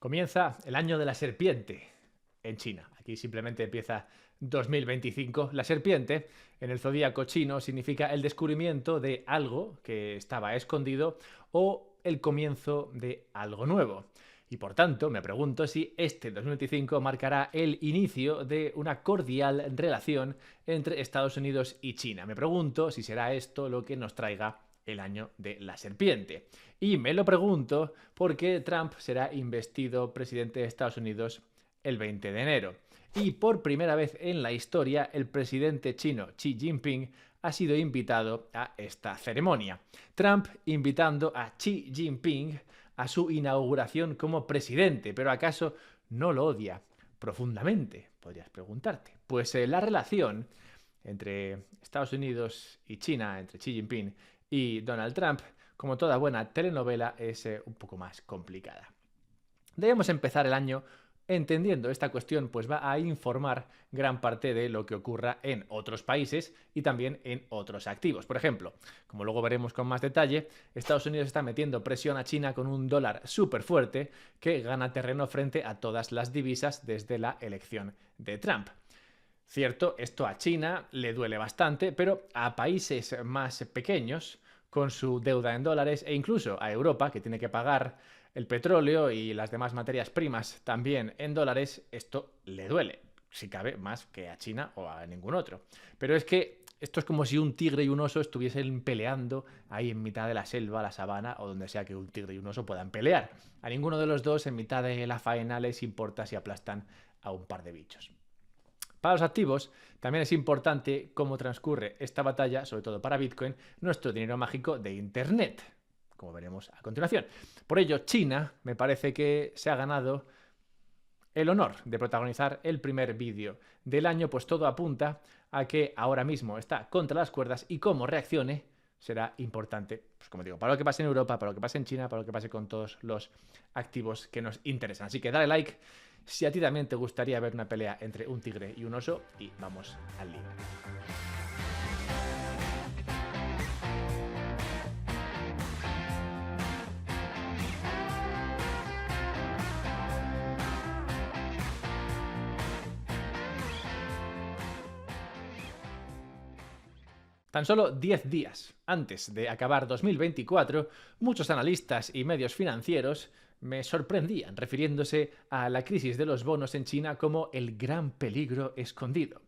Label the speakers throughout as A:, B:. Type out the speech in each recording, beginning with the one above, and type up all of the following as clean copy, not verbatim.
A: Comienza el año de la serpiente en China. Aquí simplemente empieza 2025. La serpiente en el zodíaco chino significa el descubrimiento de algo que estaba escondido o el comienzo de algo nuevo. Y por tanto, me pregunto si este 2025 marcará el inicio de una cordial relación entre Estados Unidos y China. Me pregunto si será esto lo que nos traiga el año de la serpiente. Y me lo pregunto porque Trump será investido presidente de Estados Unidos el 20 de enero. Y por primera vez en la historia, el presidente chino Xi Jinping ha sido invitado a esta ceremonia. Trump invitando a Xi Jinping a su inauguración como presidente, pero ¿acaso no lo odia profundamente? Podrías preguntarte. Pues la relación entre Estados Unidos y China, entre Xi Jinping y Donald Trump, como toda buena telenovela, es un poco más complicada. Debemos empezar el año entendiendo esta cuestión, pues va a informar gran parte de lo que ocurra en otros países y también en otros activos. Por ejemplo, como luego veremos con más detalle, Estados Unidos está metiendo presión a China con un dólar súper fuerte que gana terreno frente a todas las divisas desde la elección de Trump. Cierto, esto a China le duele bastante, pero a países más pequeños, con su deuda en dólares, e incluso a Europa, que tiene que pagar el petróleo y las demás materias primas también en dólares, esto le duele, si cabe, más que a China o a ningún otro. Pero es que esto es como si un tigre y un oso estuviesen peleando ahí en mitad de la selva, la sabana o donde sea que un tigre y un oso puedan pelear. A ninguno de los dos en mitad de la faena les importa si aplastan a un par de bichos. Para los activos, también es importante cómo transcurre esta batalla, sobre todo para Bitcoin, nuestro dinero mágico de Internet, como veremos a continuación. Por ello, China me parece que se ha ganado el honor de protagonizar el primer vídeo del año, pues todo apunta a que ahora mismo está contra las cuerdas y cómo reaccione será importante, pues como digo, para lo que pase en Europa, para lo que pase en China, para lo que pase con todos los activos que nos interesan. Así que dale like si a ti también te gustaría ver una pelea entre un tigre y un oso y vamos al lío. Tan solo 10 días antes de acabar 2024, muchos analistas y medios financieros me sorprendían refiriéndose a la crisis de los bonos en China como el gran peligro escondido.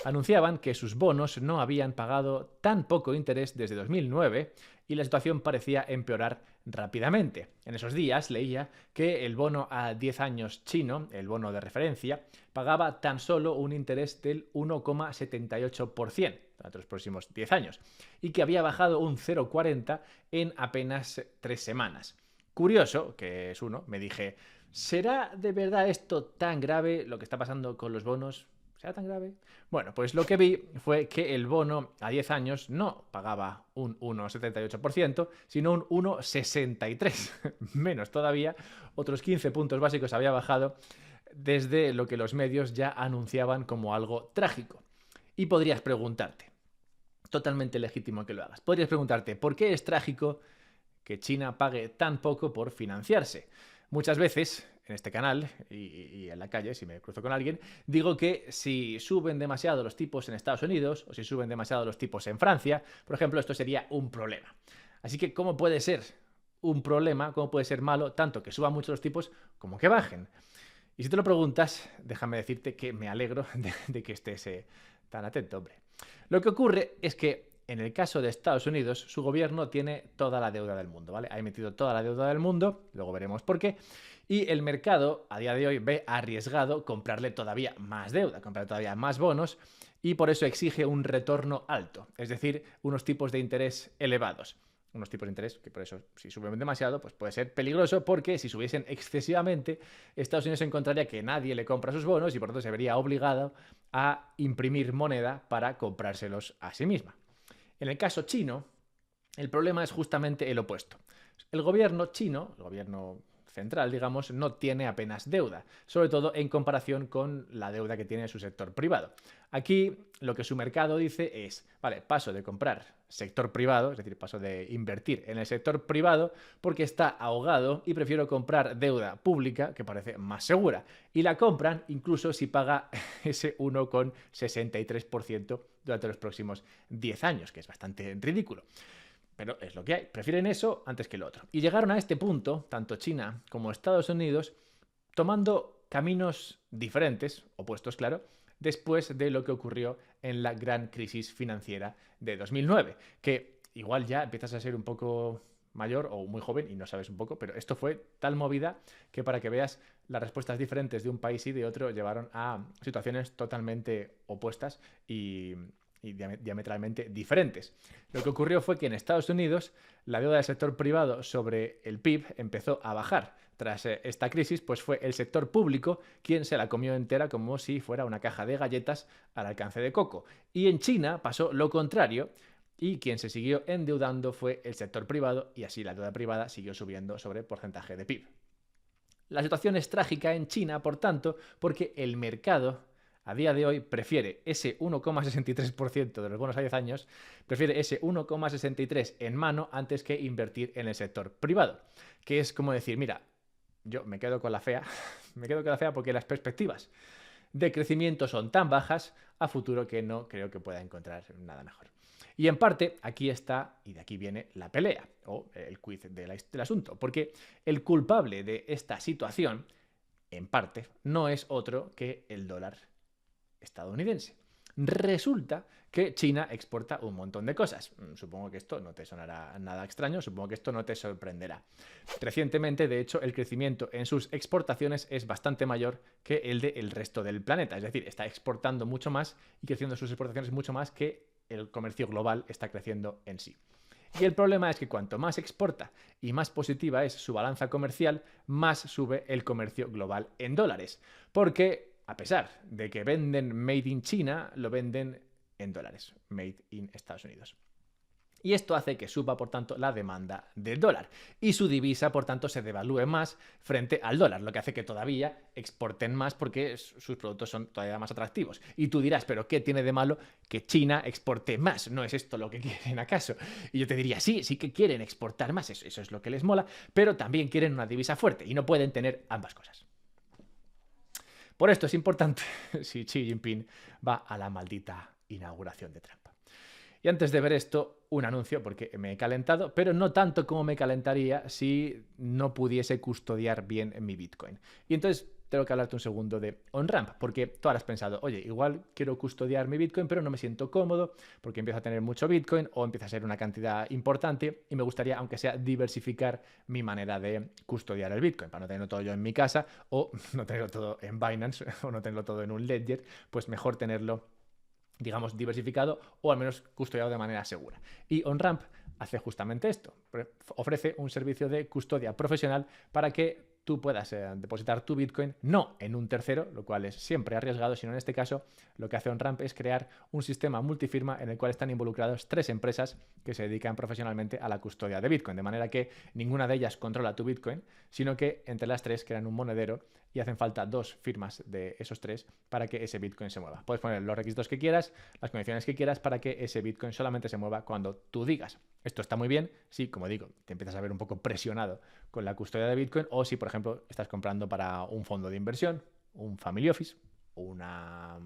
A: Anunciaban que sus bonos no habían pagado tan poco interés desde 2009 y la situación parecía empeorar rápidamente. En esos días leía que el bono a 10 años chino, el bono de referencia, pagaba tan solo un interés del 1,78% durante los próximos 10 años y que había bajado un 0,40 en apenas 3 semanas. Curioso, que es uno, me dije, ¿será de verdad esto tan grave lo que está pasando con los bonos? ¿Será tan grave? Bueno, pues lo que vi fue que el bono a 10 años no pagaba un 1,78%, sino un 1,63%. Menos todavía, otros 15 puntos básicos había bajado desde lo que los medios ya anunciaban como algo trágico. Y podrías preguntarte, totalmente legítimo que lo hagas, podrías preguntarte, ¿por qué es trágico que China pague tan poco por financiarse? Muchas veces en este canal y en la calle, si me cruzo con alguien, digo que si suben demasiado los tipos en Estados Unidos o si suben demasiado los tipos en Francia, por ejemplo, esto sería un problema. Así que, ¿cómo puede ser un problema, cómo puede ser malo, tanto que suban mucho los tipos como que bajen? Y si te lo preguntas, déjame decirte que me alegro de que estés tan atento, hombre. Lo que ocurre es que en el caso de Estados Unidos, su gobierno tiene toda la deuda del mundo, ¿vale? Ha emitido toda la deuda del mundo, luego veremos por qué, y el mercado a día de hoy ve arriesgado comprarle todavía más deuda, comprarle todavía más bonos, y por eso exige un retorno alto, es decir, unos tipos de interés elevados. Unos tipos de interés que por eso, si suben demasiado, pues puede ser peligroso, porque si subiesen excesivamente, Estados Unidos encontraría que nadie le compra sus bonos y por lo tanto se vería obligado a imprimir moneda para comprárselos a sí misma. En el caso chino, el problema es justamente el opuesto. El gobierno chino, el gobierno central, digamos, no tiene apenas deuda, sobre todo en comparación con la deuda que tiene su sector privado. Aquí lo que su mercado dice es, vale, paso de comprar sector privado, es decir, paso de invertir en el sector privado porque está ahogado y prefiero comprar deuda pública que parece más segura. Y la compran incluso si paga ese 1,63% durante los próximos 10 años, que es bastante ridículo. Pero es lo que hay. Prefieren eso antes que lo otro. Y llegaron a este punto, tanto China como Estados Unidos, tomando caminos diferentes, opuestos, claro, después de lo que ocurrió en la gran crisis financiera de 2009, que igual ya empiezas a ser un poco mayor o muy joven y no sabes un poco, pero esto fue tal movida que para que veas las respuestas diferentes de un país y de otro llevaron a situaciones totalmente opuestas y diametralmente diferentes. Lo que ocurrió fue que en Estados Unidos la deuda del sector privado sobre el PIB empezó a bajar. Tras esta crisis, pues fue el sector público quien se la comió entera como si fuera una caja de galletas al alcance de coco. Y en China pasó lo contrario y quien se siguió endeudando fue el sector privado y así la deuda privada siguió subiendo sobre porcentaje de PIB. La situación es trágica en China, por tanto, porque el mercado a día de hoy prefiere ese 1,63% de los bonos a 10 años, prefiere ese 1,63% en mano antes que invertir en el sector privado. Que es como decir, mira, yo me quedo con la fea, me quedo con la fea porque las perspectivas de crecimiento son tan bajas a futuro que no creo que pueda encontrar nada mejor. Y en parte, aquí está, y de aquí viene la pelea, o el quiz del asunto, porque el culpable de esta situación, en parte, no es otro que el dólar estadounidense. Resulta que China exporta un montón de cosas. Supongo que esto no te sonará nada extraño, supongo que esto no te sorprenderá. Recientemente, de hecho, el crecimiento en sus exportaciones es bastante mayor que el del resto del planeta. Es decir, está exportando mucho más y creciendo sus exportaciones mucho más que el comercio global está creciendo en sí. Y el problema es que cuanto más exporta y más positiva es su balanza comercial, más sube el comercio global en dólares. Porque a pesar de que venden Made in China, lo venden en dólares, Made in Estados Unidos. Y esto hace que suba, por tanto, la demanda del dólar. Y su divisa, por tanto, se devalúe más frente al dólar, lo que hace que todavía exporten más porque sus productos son todavía más atractivos. Y tú dirás, ¿pero qué tiene de malo que China exporte más? ¿No es esto lo que quieren acaso? Y yo te diría, sí, sí que quieren exportar más, eso es lo que les mola, pero también quieren una divisa fuerte y no pueden tener ambas cosas. Por esto es importante si Xi Jinping va a la maldita inauguración de Trump. Y antes de ver esto, un anuncio, porque me he calentado, pero no tanto como me calentaría si no pudiese custodiar bien mi Bitcoin. Y entonces tengo que hablarte un segundo de OnRamp, porque tú habrás pensado, oye, igual quiero custodiar mi Bitcoin, pero no me siento cómodo porque empiezo a tener mucho Bitcoin o empieza a ser una cantidad importante y me gustaría, aunque sea, diversificar mi manera de custodiar el Bitcoin, para no tenerlo todo yo en mi casa o no tenerlo todo en Binance o no tenerlo todo en un Ledger, pues mejor tenerlo, digamos, diversificado o al menos custodiado de manera segura. Y OnRamp hace justamente esto. Ofrece un servicio de custodia profesional para que tú puedas depositar tu Bitcoin no en un tercero, lo cual es siempre arriesgado, sino en este caso lo que hace OnRamp es crear un sistema multifirma en el cual están involucrados 3 empresas que se dedican profesionalmente a la custodia de Bitcoin, de manera que ninguna de ellas controla tu Bitcoin, sino que entre las 3 crean un monedero y hacen falta 2 firmas de esos 3 para que ese Bitcoin se mueva. Puedes poner los requisitos que quieras, las condiciones que quieras para que ese Bitcoin solamente se mueva cuando tú digas. Esto está muy bien si, como digo, te empiezas a ver un poco presionado con la custodia de Bitcoin o si, por ejemplo, estás comprando para un fondo de inversión, un family office, una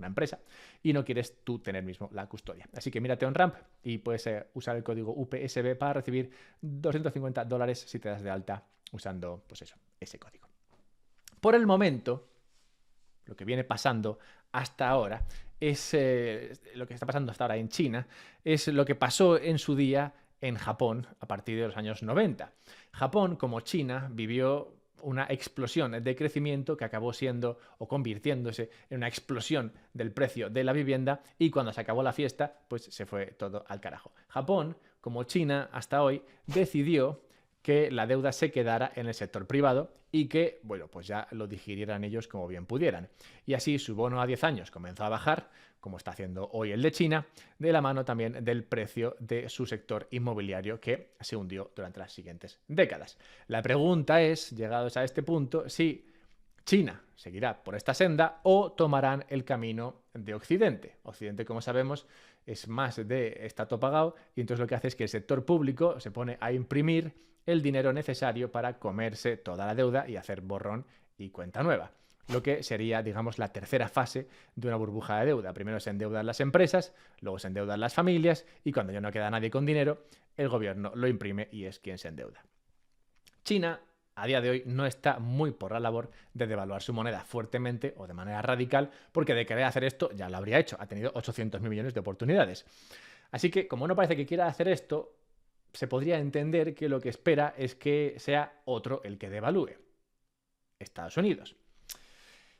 A: empresa y no quieres tú tener mismo la custodia. Así que mírate OnRamp y puedes usar el código UPSB para recibir $250 si te das de alta usando, pues eso, ese código. Por el momento, lo que viene pasando hasta ahora es lo que está pasando hasta ahora en China, es lo que pasó en su día en Japón a partir de los años 90. Japón, como China, vivió una explosión de crecimiento que acabó siendo o convirtiéndose en una explosión del precio de la vivienda y cuando se acabó la fiesta, pues se fue todo al carajo. Japón, como China hasta hoy, decidió que la deuda se quedara en el sector privado y que, bueno, pues ya lo digirieran ellos como bien pudieran. Y así su bono a 10 años comenzó a bajar, como está haciendo hoy el de China, de la mano también del precio de su sector inmobiliario que se hundió durante las siguientes décadas. La pregunta es, llegados a este punto, si China seguirá por esta senda o tomarán el camino de Occidente. Occidente, como sabemos, es más de estato pagado y entonces lo que hace es que el sector público se pone a imprimir el dinero necesario para comerse toda la deuda y hacer borrón y cuenta nueva. Lo que sería, digamos, la tercera fase de una burbuja de deuda. Primero se endeudan las empresas, luego se endeudan las familias y cuando ya no queda nadie con dinero, el gobierno lo imprime y es quien se endeuda. China a día de hoy no está muy por la labor de devaluar su moneda fuertemente o de manera radical, porque de querer hacer esto ya lo habría hecho. Ha tenido 800.000 millones de oportunidades. Así que, como no parece que quiera hacer esto, se podría entender que lo que espera es que sea otro el que devalúe. Estados Unidos.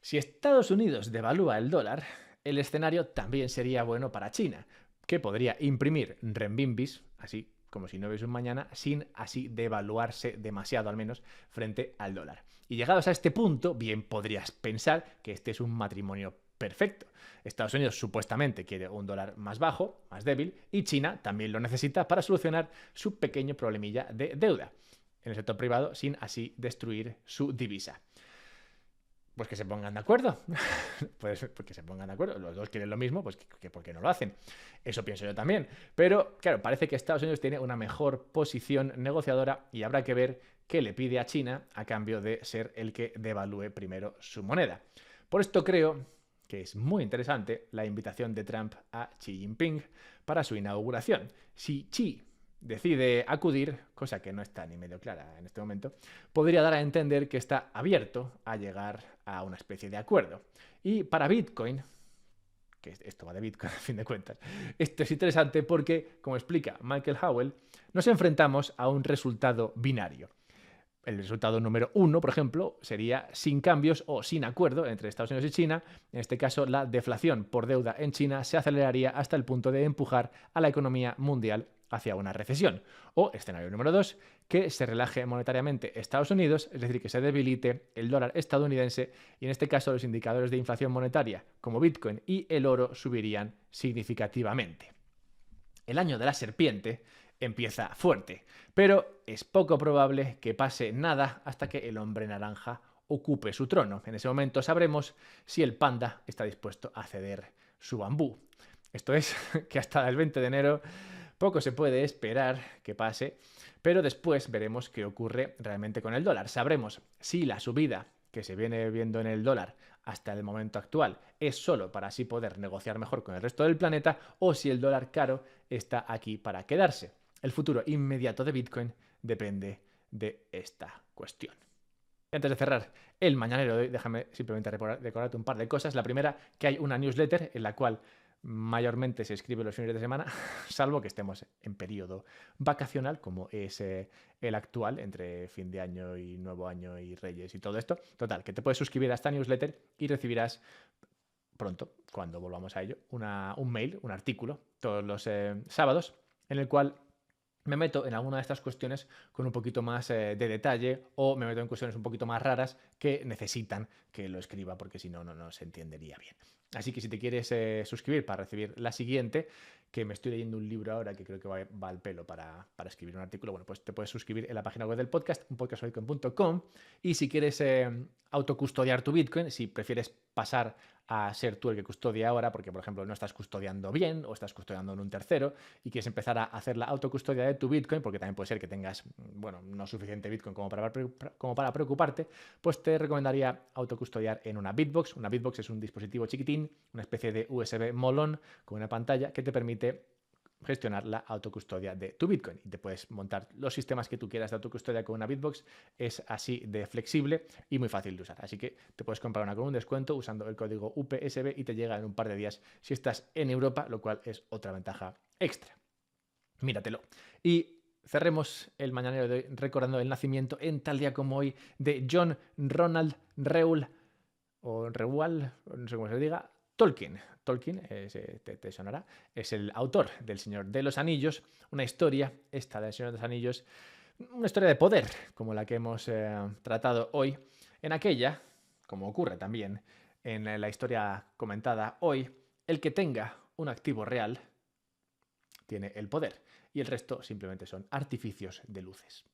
A: Si Estados Unidos devalúa el dólar, el escenario también sería bueno para China, que podría imprimir renminbis, así como si no hubiese un mañana, sin así devaluarse demasiado al menos frente al dólar. Y llegados a este punto, bien podrías pensar que este es un matrimonio perfecto. Estados Unidos supuestamente quiere un dólar más bajo, más débil, y China también lo necesita para solucionar su pequeño problemilla de deuda en el sector privado sin así destruir su divisa. Pues que se pongan de acuerdo. Pues que se pongan de acuerdo. Los dos quieren lo mismo, pues que ¿por qué no lo hacen? Eso pienso yo también. Pero, claro, parece que Estados Unidos tiene una mejor posición negociadora y habrá que ver qué le pide a China a cambio de ser el que devalúe primero su moneda. Por esto creo que es muy interesante la invitación de Trump a Xi Jinping para su inauguración. Si Xi decide acudir, cosa que no está ni medio clara en este momento, podría dar a entender que está abierto a llegar a una especie de acuerdo. Y para Bitcoin, que esto va de Bitcoin a fin de cuentas, esto es interesante porque, como explica Michael Howell, nos enfrentamos a un resultado binario. El resultado número 1, por ejemplo, sería sin cambios o sin acuerdo entre Estados Unidos y China. En este caso, la deflación por deuda en China se aceleraría hasta el punto de empujar a la economía mundial hacia una recesión. O escenario número 2, que se relaje monetariamente Estados Unidos, es decir, que se debilite el dólar estadounidense y en este caso los indicadores de inflación monetaria como Bitcoin y el oro subirían significativamente. El año de la serpiente empieza fuerte, pero es poco probable que pase nada hasta que el hombre naranja ocupe su trono. En ese momento sabremos si el panda está dispuesto a ceder su bambú. Esto es que hasta el 20 de enero poco se puede esperar que pase, pero después veremos qué ocurre realmente con el dólar. Sabremos si la subida que se viene viendo en el dólar hasta el momento actual es solo para así poder negociar mejor con el resto del planeta o si el dólar caro está aquí para quedarse. El futuro inmediato de Bitcoin depende de esta cuestión. Antes de cerrar el mañanero de hoy, déjame simplemente recordarte un par de cosas. La primera, que hay una newsletter en la cual mayormente se escribe los fines de semana, salvo que estemos en periodo vacacional, como es el actual, entre fin de año y nuevo año y Reyes y todo esto. Total, que te puedes suscribir a esta newsletter y recibirás pronto, cuando volvamos a ello, un mail, un artículo, todos los sábados, en el cual me meto en alguna de estas cuestiones con un poquito más de detalle o me meto en cuestiones un poquito más raras que necesitan que lo escriba porque si no, no se entendería bien. Así que si te quieres suscribir para recibir la siguiente, que me estoy leyendo un libro ahora que creo que va al pelo para escribir un artículo, bueno, pues te puedes suscribir en la página web del podcast, unpodcastbitcoin.com, y si quieres autocustodiar tu Bitcoin, si prefieres pasar a ser tú el que custodia ahora, porque por ejemplo no estás custodiando bien o estás custodiando en un tercero y quieres empezar a hacer la autocustodia de tu Bitcoin, porque también puede ser que tengas, bueno, no suficiente Bitcoin como para preocuparte, pues te recomendaría autocustodiar en una Bitbox. Una Bitbox es un dispositivo chiquitín, una especie de USB molón con una pantalla que te permite gestionar la autocustodia de tu Bitcoin y te puedes montar los sistemas que tú quieras de autocustodia con una Bitbox. Es así de flexible y muy fácil de usar, así que te puedes comprar una con un descuento usando el código UPSB y te llega en un par de días si estás en Europa, lo cual es otra ventaja extra. Míratelo. Y cerremos el mañanero de hoy recordando el nacimiento en tal día como hoy de John Ronald Reuel o Reuel, no sé cómo se diga, Tolkien. Tolkien, te sonará, es el autor del Señor de los Anillos, una historia, esta del Señor de los Anillos, Una historia de poder, como la que hemos tratado hoy. En aquella, como ocurre también en la historia comentada hoy, el que tenga un activo real tiene el poder y el resto simplemente son artificios de luces.